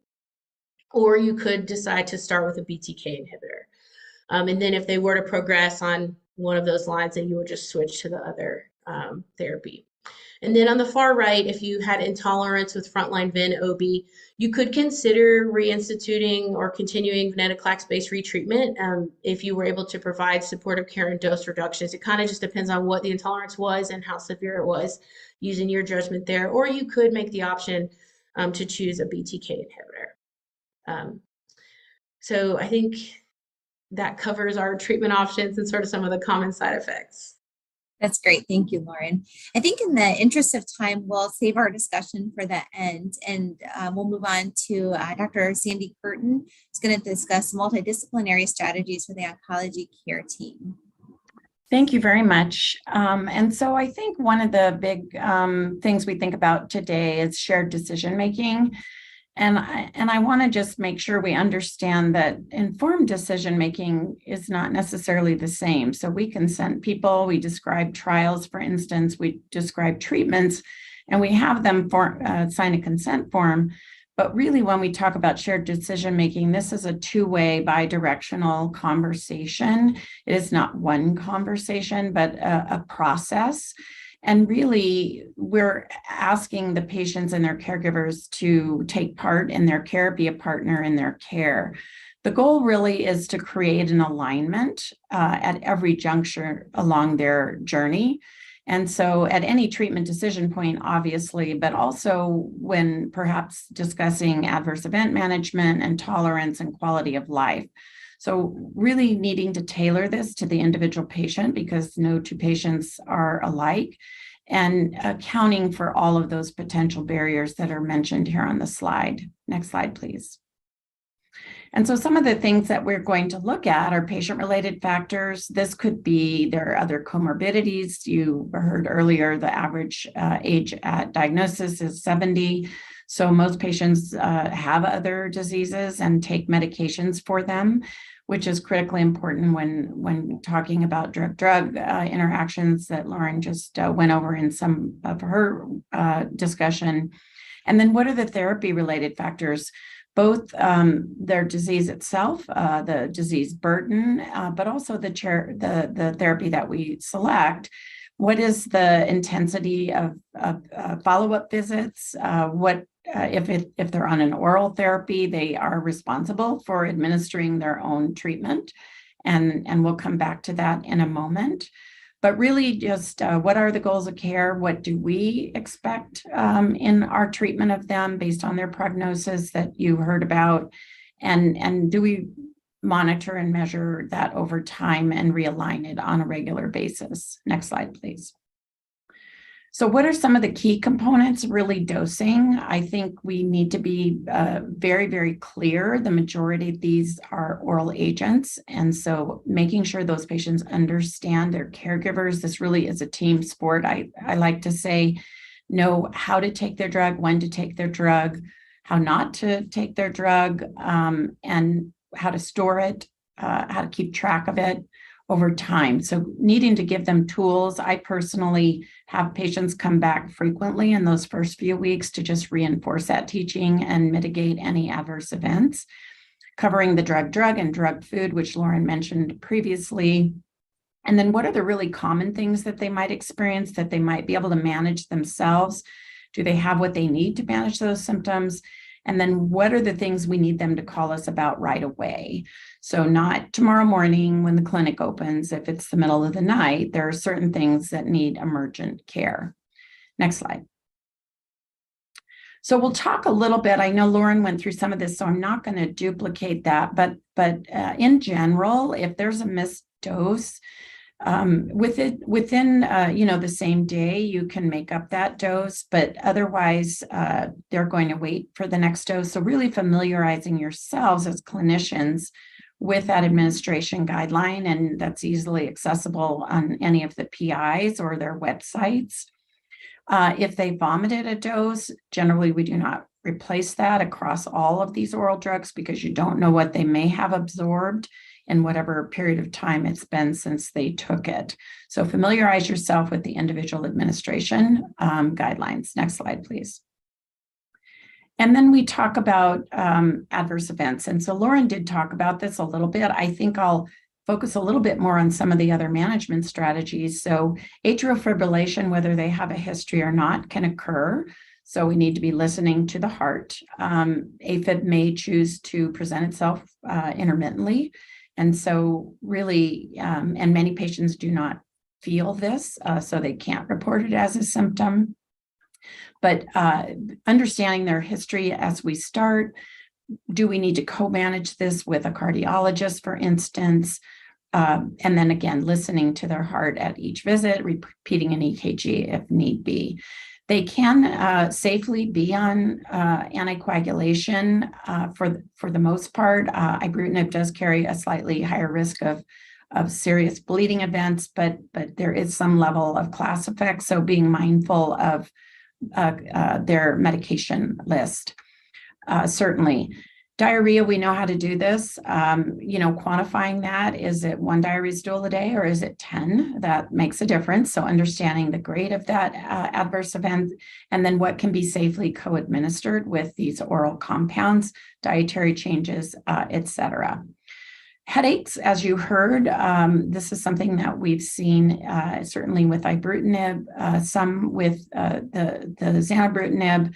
or you could decide to start with a BTK inhibitor. And then if they were to progress on one of those lines, then you would just switch to the other therapy. And then on the far right, if you had intolerance with frontline Ven-Ob, you could consider reinstituting or continuing venetoclax-based retreatment if you were able to provide supportive care and dose reductions. It kind of just depends on what the intolerance was and how severe it was, using your judgment there. Or you could make the option to choose a BTK inhibitor. So I think that covers our treatment options and sort of some of the common side effects. That's great. Thank you, Lauren. I think in the interest of time, we'll save our discussion for the end, and we'll move on to Dr. Sandy Curtin, who's going to discuss multidisciplinary strategies for the oncology care team. Thank you very much. And so I think one of the big things we think about today is shared decision-making. And I want to just make sure we understand that informed decision-making is not necessarily the same. So we consent people, we describe trials, for instance, we describe treatments, and we have them sign a consent form. But really, when we talk about shared decision-making, this is a two-way, bi-directional conversation. It is not one conversation, but a process. And really, we're asking the patients and their caregivers to take part in their care, be a partner in their care. The goal really is to create an alignment at every juncture along their journey. And so at any treatment decision point, obviously, but also when perhaps discussing adverse event management and tolerance and quality of life. So really needing to tailor this to the individual patient, because no two patients are alike, and accounting for all of those potential barriers that are mentioned here on the slide. Next slide, please. And so some of the things that we're going to look at are patient-related factors. This could be, there are other comorbidities. You heard earlier, the average age at diagnosis is 70. So most patients have other diseases and take medications for them, which is critically important when talking about drug-drug interactions that Lauren just went over in some of her discussion. And then what are the therapy-related factors? Both their disease itself, the disease burden, but also the therapy that we select. What is the intensity of follow-up visits? If they're on an oral therapy, they are responsible for administering their own treatment, and we'll come back to that in a moment. But really just what are the goals of care? What do we expect in our treatment of them based on their prognosis that you heard about? And do we monitor and measure that over time and realign it on a regular basis? Next slide, please. So what are some of the key components? Really dosing. I think we need to be very, very clear. The majority of these are oral agents. And so making sure those patients understand their caregivers. This really is a team sport. I like to say, know how to take their drug, when to take their drug, how not to take their drug, and how to store it, how to keep track of it over time. So needing to give them tools. I personally have patients come back frequently in those first few weeks to just reinforce that teaching and mitigate any adverse events. Covering the drug-drug and drug-food, which Lauren mentioned previously. And then what are the really common things that they might experience that they might be able to manage themselves? Do they have what they need to manage those symptoms? And then what are the things we need them to call us about right away? So not tomorrow morning when the clinic opens, if it's the middle of the night, there are certain things that need emergent care. Next slide. So we'll talk a little bit. I know Lauren went through some of this, so I'm not going to duplicate that. But in general, if there's a missed dose, within the same day, you can make up that dose, but otherwise they're going to wait for the next dose. So really familiarizing yourselves as clinicians with that administration guideline, and that's easily accessible on any of the PIs or their websites. If they vomited a dose, generally we do not replace that across all of these oral drugs because you don't know what they may have absorbed in whatever period of time it's been since they took it. So familiarize yourself with the individual administration guidelines. Next slide, please. And then we talk about adverse events. And so Lauren did talk about this a little bit. I think I'll focus a little bit more on some of the other management strategies. So atrial fibrillation, whether they have a history or not, can occur. So we need to be listening to the heart. AFib may choose to present itself intermittently. And so really, and many patients do not feel this, so they can't report it as a symptom. But understanding their history as we start, do we need to co-manage this with a cardiologist, for instance? And then again, listening to their heart at each visit, repeating an EKG if need be. They can safely be on anticoagulation for the most part. Ibrutinib does carry a slightly higher risk of serious bleeding events, but there is some level of class effect. So being mindful of their medication list, certainly. Diarrhea, we know how to do this. Quantifying that, is it 1 diarrhea stool a day or is it 10? That makes a difference. So understanding the grade of that adverse event, and then what can be safely co-administered with these oral compounds, dietary changes, et cetera. Headaches, as you heard, this is something that we've seen certainly with ibrutinib, some with the zanubrutinib.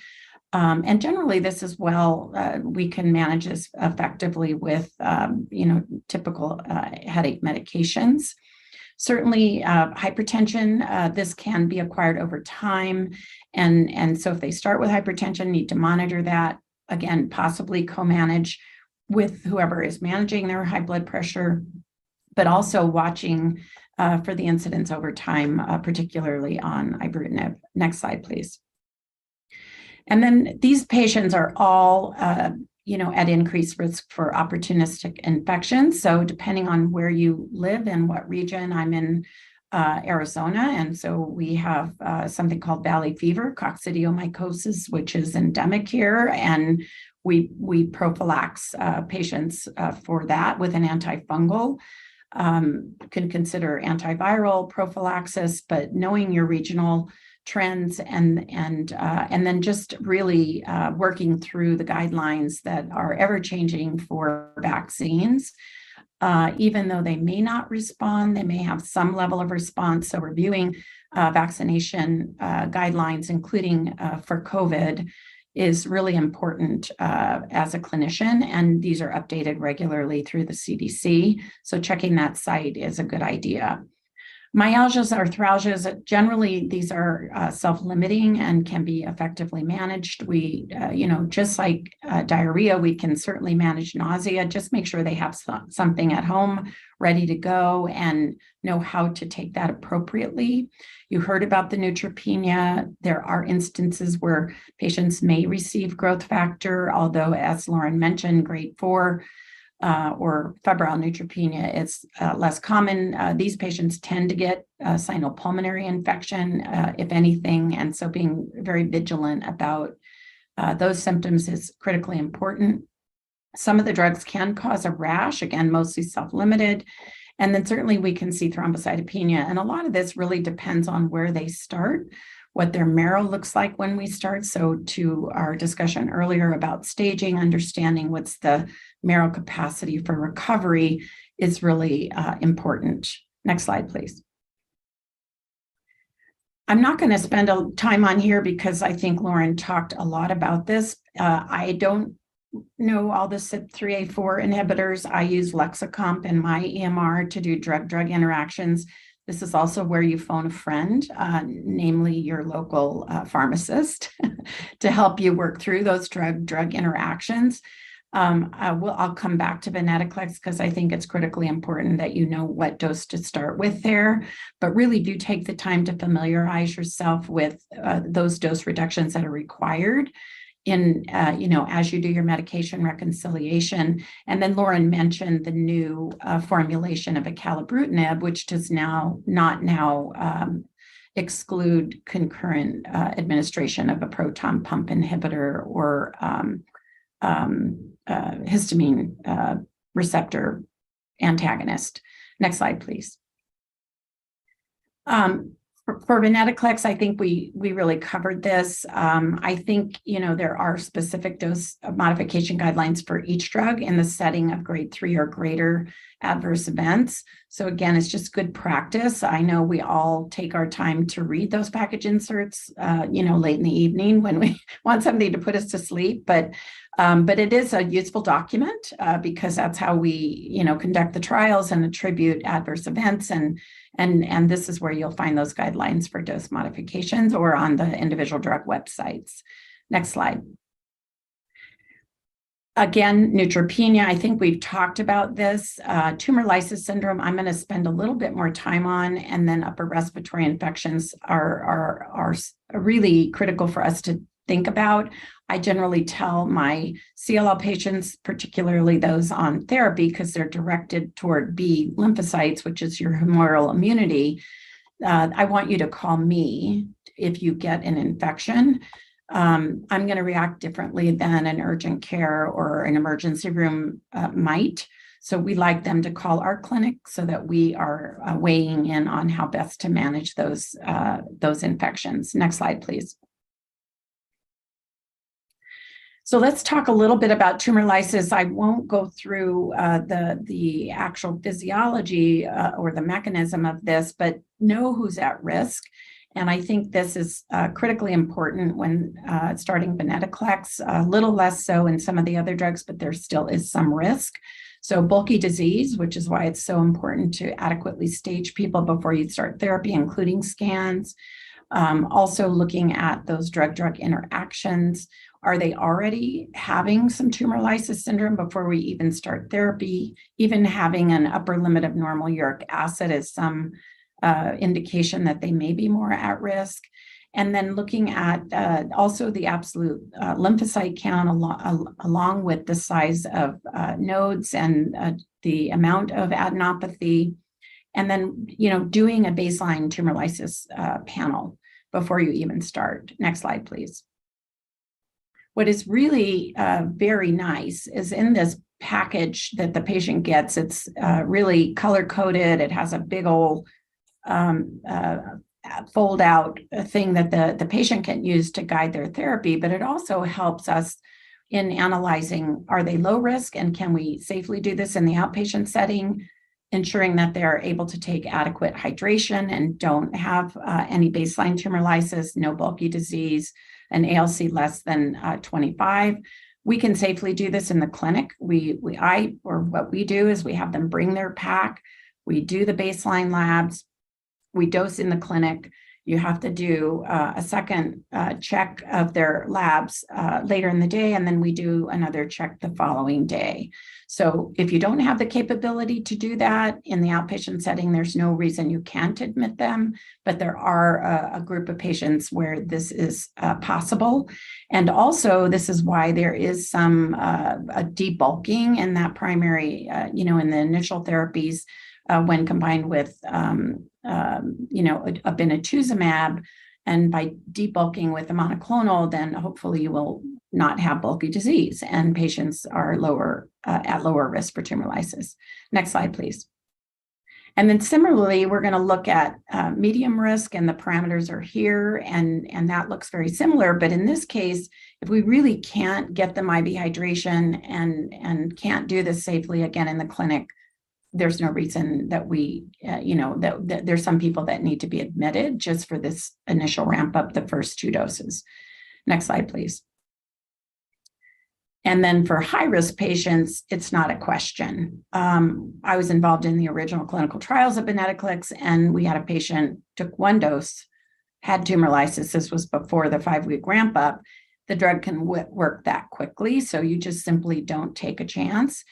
And generally, this as well, we can manage this effectively with, typical headache medications. Certainly, hypertension, this can be acquired over time. And so if they start with hypertension, need to monitor that, again, possibly co-manage with whoever is managing their high blood pressure, but also watching for the incidence over time, particularly on ibrutinib. Next slide, please. And then these patients are all, at increased risk for opportunistic infections. So depending on where you live and what region, I'm in Arizona, and so we have something called valley fever, coccidioidomycosis, which is endemic here, and we prophylax patients for that with an antifungal. Can consider antiviral prophylaxis, but knowing your regional trends and then just really working through the guidelines that are ever changing for vaccines. Even though they may not respond, they may have some level of response. So reviewing vaccination guidelines, including for COVID, is really important as a clinician, and these are updated regularly through the CDC. So checking that site is a good idea. Myalgias, arthralgias, generally these are self-limiting and can be effectively managed. We, just like diarrhea, we can certainly manage nausea. Just make sure they have something at home ready to go and know how to take that appropriately. You heard about the neutropenia. There are instances where patients may receive growth factor, although as Lauren mentioned, grade 4 or febrile neutropenia is less common. These patients tend to get sinopulmonary infection, if anything, and so being very vigilant about those symptoms is critically important. Some of the drugs can cause a rash, again, mostly self-limited, and then certainly we can see thrombocytopenia, and a lot of this really depends on where they start, what their marrow looks like when we start. So to our discussion earlier about staging, understanding what's the marrow capacity for recovery is really important. Next slide, please. I'm not going to spend time on here because I think Lauren talked a lot about this. I don't know all the CYP3A4 inhibitors. I use Lexicomp in my EMR to do drug-drug interactions. This is also where you phone a friend, namely your local pharmacist, to help you work through those drug-drug interactions. I'll come back to venetoclax because I think it's critically important that you know what dose to start with there, but really do take the time to familiarize yourself with those dose reductions that are required in, as you do your medication reconciliation. And then Lauren mentioned the new formulation of acalabrutinib, which does not exclude concurrent administration of a proton pump inhibitor or histamine receptor antagonist. Next slide, please. For venetoclax, I think we really covered this. I think, there are specific dose modification guidelines for each drug in the setting of grade 3 or greater adverse events. So again, it's just good practice. I know we all take our time to read those package inserts, late in the evening when we want something to put us to sleep, but it is a useful document because that's how we, conduct the trials and attribute adverse events. And this is where you'll find those guidelines for dose modifications or on the individual drug websites. Next slide. Again, neutropenia, I think we've talked about this. Tumor lysis syndrome, I'm going to spend a little bit more time on, and then upper respiratory infections are really critical for us to think about. I generally tell my CLL patients, particularly those on therapy, because they're directed toward B lymphocytes, which is your humoral immunity. I want you to call me if you get an infection. I'm going to react differently than an urgent care or an emergency room might. So we like them to call our clinic so that we are weighing in on how best to manage those infections. Next slide, please. So let's talk a little bit about tumor lysis. I won't go through the actual physiology or the mechanism of this, but know who's at risk. And I think this is critically important when starting venetoclax, a little less so in some of the other drugs, but there still is some risk. So bulky disease, which is why it's so important to adequately stage people before you start therapy, including scans. Also looking at those drug-drug interactions. Are they already having some tumor lysis syndrome before we even start therapy? Even having an upper limit of normal uric acid is some indication that they may be more at risk. And then looking at also the absolute lymphocyte count along with the size of nodes and the amount of adenopathy. And then, doing a baseline tumor lysis panel before you even start. Next slide, please. What is really very nice is in this package that the patient gets, it's really color-coded. It has a big old fold-out thing that the patient can use to guide their therapy, but it also helps us in analyzing, are they low risk and can we safely do this in the outpatient setting, ensuring that they're able to take adequate hydration and don't have any baseline tumor lysis, no bulky disease, an ALC less than 25. We can safely do this in the clinic. What we do is we have them bring their pack. We do the baseline labs. We dose in the clinic. You have to do a second check of their labs later in the day, and then we do another check the following day. So if you don't have the capability to do that in the outpatient setting, there's no reason you can't admit them, but there are a group of patients where this is possible. And also, this is why there is some a debulking in that primary, in the initial therapies when combined with obinutuzumab, and by debulking with the monoclonal, then hopefully you will not have bulky disease and patients are at lower risk for tumor lysis. Next slide, please. And then similarly, we're going to look at medium risk, and the parameters are here, and that looks very similar. But in this case, if we really can't get them IV hydration and can't do this safely again in the clinic, there's no reason that we, that there's some people that need to be admitted just for this initial ramp up, the first 2 doses. Next slide, please. And then for high-risk patients, it's not a question. I was involved in the original clinical trials of venetoclax, and we had a patient, took 1 dose, had tumor lysis. This was before the 5-week ramp up. The drug can work that quickly, so you just simply don't take a chance.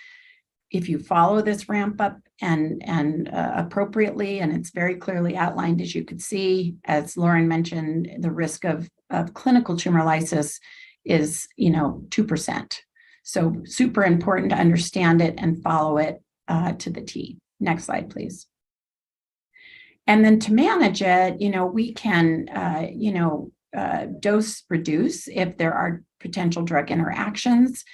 If you follow this ramp up and appropriately, and it's very clearly outlined, as you could see, as Lauren mentioned, the risk of clinical tumor lysis is 2%. So super important to understand it and follow it to the T. Next slide, please. And then to manage it, we can dose reduce if there are potential drug interactions,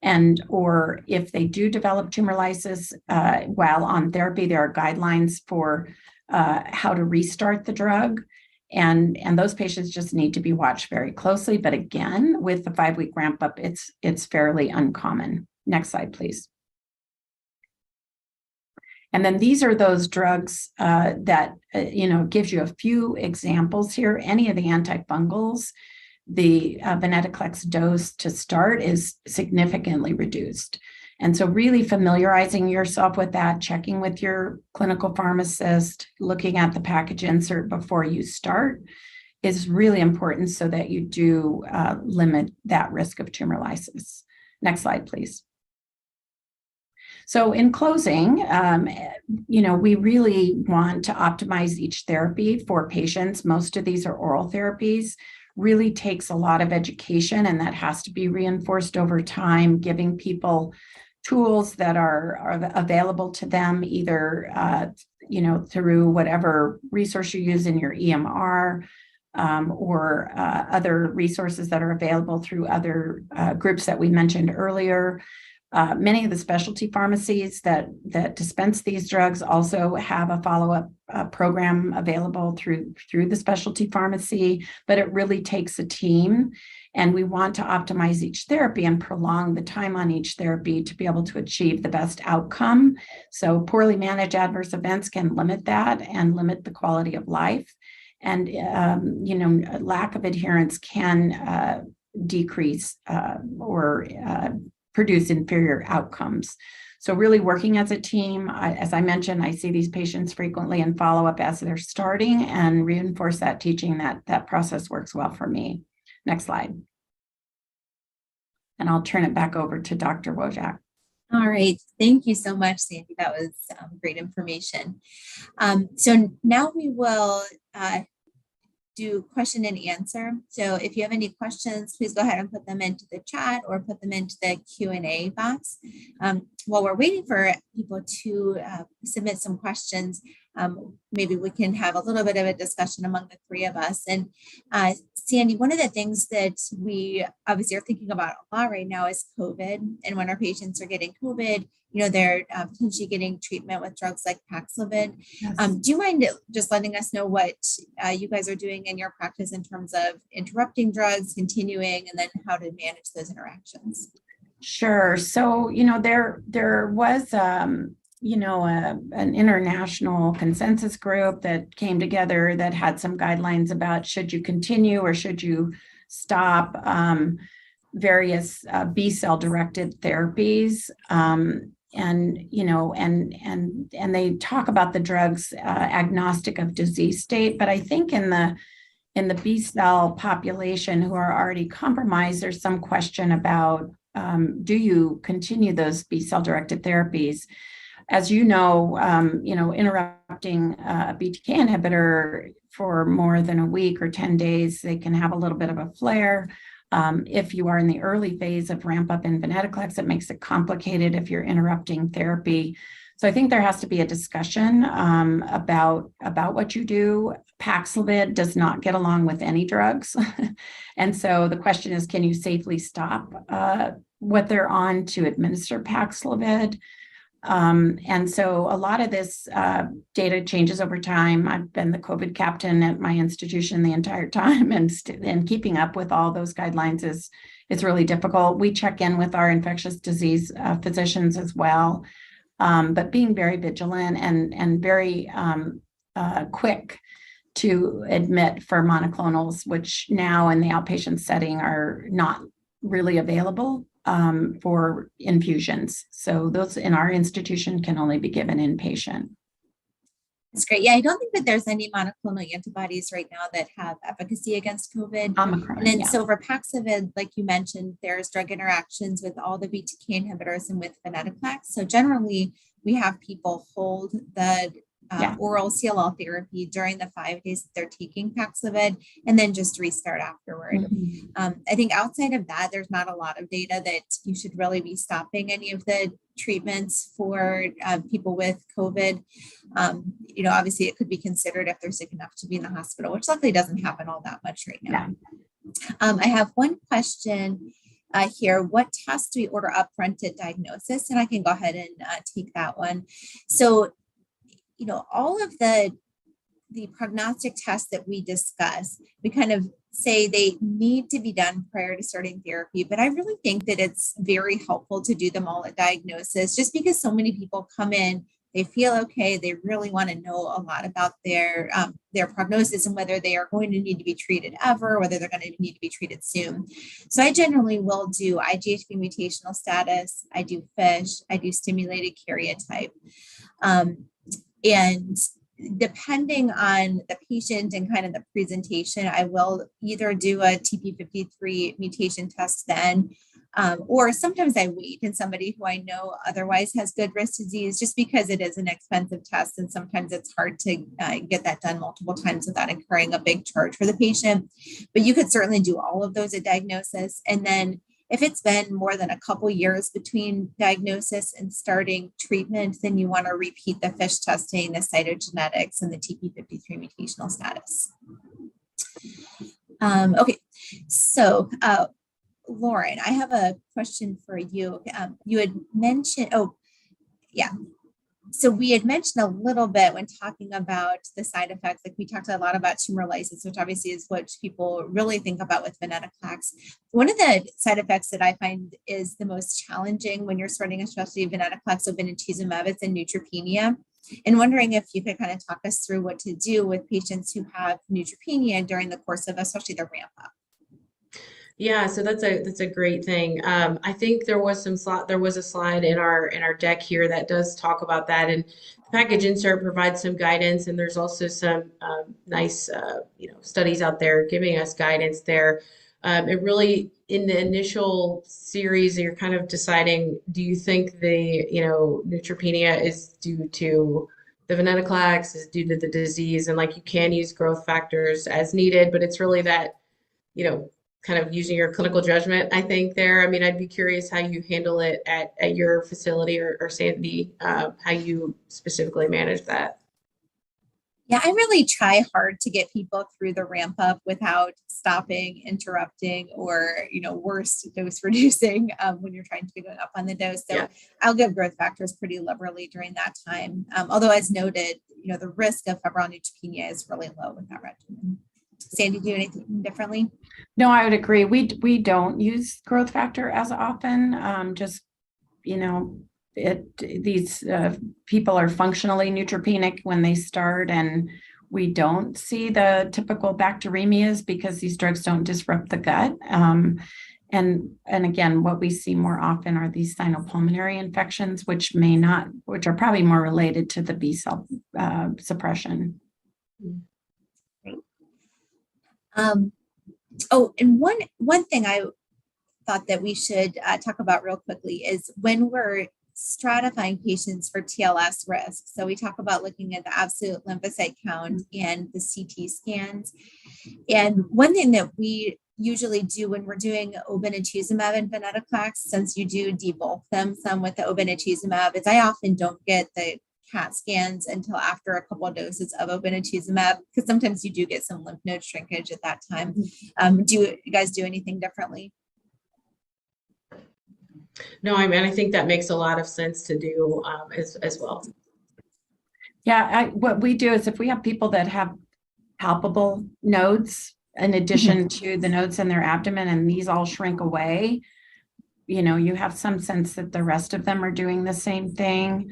and or if they do develop tumor lysis while on therapy. There are guidelines for how to restart the drug. And those patients just need to be watched very closely. But again, with the 5-week ramp up, it's fairly uncommon. Next slide, please. And then these are those drugs that, gives you a few examples here. Any of the antifungals, the venetoclax dose to start is significantly reduced. And so really familiarizing yourself with that, checking with your clinical pharmacist, looking at the package insert before you start is really important so that you do limit that risk of tumor lysis. Next slide, please. So in closing, we really want to optimize each therapy for patients. Most of these are oral therapies. Really takes a lot of education, and that has to be reinforced over time, giving people tools that are available to them, either through whatever resource you use in your EMR, or other resources that are available through other groups that we mentioned earlier. Many of the specialty pharmacies that dispense these drugs also have a follow-up program available through the specialty pharmacy, but it really takes a team. And we want to optimize each therapy and prolong the time on each therapy to be able to achieve the best outcome. So poorly managed adverse events can limit that and limit the quality of life. And, lack of adherence can decrease or produce inferior outcomes. So really working as a team, as I mentioned, I see these patients frequently in follow-up as they're starting and reinforce that teaching that process works well for me. Next slide. And I'll turn it back over to Dr. Wojak. All right. Thank you so much, Sandy. That was great information. So now we will do question and answer. So if you have any questions, please go ahead and put them into the chat or put them into the Q&A box. While we're waiting for people to submit some questions, maybe we can have a little bit of a discussion among the 3 of us. And Sandy, one of the things that we obviously are thinking about a lot right now is COVID. And when our patients are getting COVID, they're potentially getting treatment with drugs like Paxlovid. Yes. Do you mind just letting us know what you guys are doing in your practice in terms of interrupting drugs, continuing, and then how to manage those interactions? Sure. So, there was, an international consensus group that came together that had some guidelines about should you continue or should you stop various B-cell directed therapies. And they talk about the drugs agnostic of disease state, but I think in the B-cell population who are already compromised, there's some question about do you continue those B-cell directed therapies? As interrupting a BTK inhibitor for more than a week or 10 days, they can have a little bit of a flare. If you are in the early phase of ramp up in venetoclax, it makes it complicated if you're interrupting therapy. So I think there has to be a discussion about what you do. Paxlovid does not get along with any drugs. And so the question is, can you safely stop what they're on to administer Paxlovid? And so a lot of this data changes over time. I've been the COVID captain at my institution the entire time, and keeping up with all those guidelines is really difficult. We check in with our infectious disease physicians as well. but being very vigilant and very quick to admit for monoclonals, which now in the outpatient setting are not really available for infusions. So those in our institution can only be given inpatient. That's great. Yeah, I don't think that there's any monoclonal antibodies right now that have efficacy against COVID. Omicron, And then yeah. so for Paxlovid, like you mentioned, there's drug interactions with all the BTK inhibitors and with venetoclax. So generally, we have people hold the oral CLL therapy during the 5 days that they're taking Paxlovid and then just restart afterward. I think outside of that, there's not a lot of data that you should really be stopping any of the treatments for people with COVID. Obviously it could be considered if they're sick enough to be in the hospital, which luckily doesn't happen all that much right now. I have one question here. What tests do we order upfront at diagnosis? And I can go ahead and take that one. So, all of the prognostic tests that we discuss, we kind of say they need to be done prior to starting therapy, but I really think that it's very helpful to do them all at diagnosis, just because so many people come in, they feel okay, they really want to know a lot about their prognosis and whether they are going to need to be treated ever, whether they're going to need to be treated soon. So I generally will do IGHV mutational status, I do FISH, I do stimulated karyotype. And depending on the patient and kind of the presentation, I will either do a TP53 mutation test then, or sometimes I wait in somebody who I know otherwise has good risk disease, just because it is an expensive test and sometimes it's hard to get that done multiple times without incurring a big charge for the patient. But you could certainly do all of those at diagnosis. And then if it's been more than a couple years between diagnosis and starting treatment, then you want to repeat the FISH testing, the cytogenetics, and the TP53 mutational status. Okay, so Lauren, I have a question for you. You had mentioned, so we had mentioned a little bit when talking about the side effects, like we talked a lot about tumor lysis, which obviously is what people really think about with venetoclax. One of the side effects that I find is the most challenging when you're starting, especially venetoclax or obinutuzumab, it's in neutropenia. And wondering if you could kind of talk us through what to do with patients who have neutropenia during the course of especially the ramp up. Yeah, so that's a great thing. I think there was a slide in our deck here that does talk about that, and the package insert provides some guidance, and there's also some nice studies out there giving us guidance there. It really, in the initial series, you're kind of deciding, do you think the neutropenia is due to the venetoclax, is due to the disease, and like you can use growth factors as needed, but it's really that kind of using your clinical judgment, I think there. I mean, I'd be curious how you handle it at your facility or Sandy, how you specifically manage that. Yeah, I really try hard to get people through the ramp up without stopping, interrupting, or, worse, dose reducing when you're trying to be going up on the dose. So yeah. I'll give growth factors pretty liberally during that time. Although as noted, the risk of febrile neutropenia is really low with that regimen. Sandy, do anything differently? No, I would agree. We don't use growth factor as often. These people are functionally neutropenic when they start, and we don't see the typical bacteremias because these drugs don't disrupt the gut. And again, what we see more often are these sinopulmonary infections, which are probably more related to the B cell suppression. And one thing I thought that we should talk about real quickly is when we're stratifying patients for TLS risk. So we talk about looking at the absolute lymphocyte count and the CT scans. And one thing that we usually do when we're doing obinutuzumab and venetoclax, since you do debulk them some with the obinutuzumab, is I often don't get the CAT scans until after a couple of doses of obinutuzumab, because sometimes you do get some lymph node shrinkage at that time. Do you guys do anything differently? No, I think that makes a lot of sense to do as well. Yeah, what we do is if we have people that have palpable nodes in addition to the nodes in their abdomen, and these all shrink away, you have some sense that the rest of them are doing the same thing.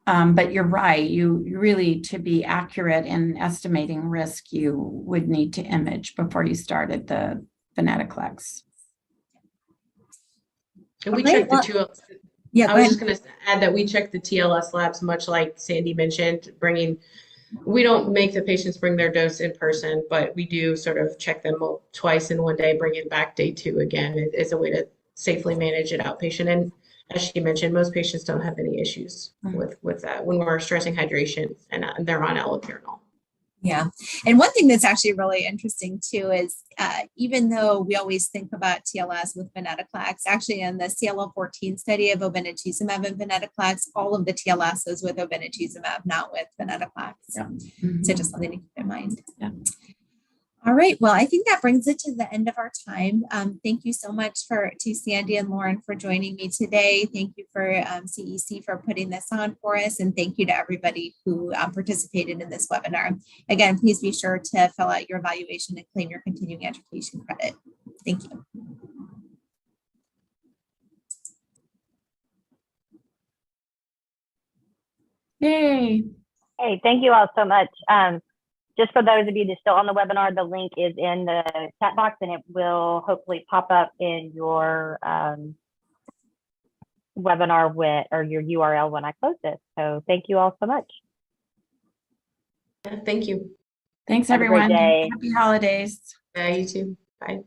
But you're right, you really, to be accurate in estimating risk, you would need to image before you started the venetoclax. And we Okay, checked the well, two. Yeah, I go was ahead. just going to add that we check the TLS labs, much like Sandy mentioned, we don't make the patients bring their dose in person, but we do sort of check them twice in one day, bring it back day 2 again. It is a way to safely manage it outpatient. And as she mentioned, most patients don't have any issues with that when we're stressing hydration and they're on allopurinol. Yeah. And one thing that's actually really interesting too is even though we always think about TLS with venetoclax, actually in the CLL14 study of obinutuzumab and venetoclax, all of the TLS was with obinutuzumab, not with venetoclax. Yeah. So just something to keep in mind. Yeah. All right. Well, I think that brings it to the end of our time. Thank you so much to Sandy and Lauren for joining me today. Thank you for CEC for putting this on for us. And thank you to everybody who participated in this webinar. Again, please be sure to fill out your evaluation and claim your continuing education credit. Thank you. Yay. Hey, thank you all so much. Just for those of you that are still on the webinar, the link is in the chat box and it will hopefully pop up in your webinar or your URL when I close it. So thank you all so much. Yeah, thank you. Thanks, Have a great everyone. day. Happy holidays. Yeah, you too. Bye.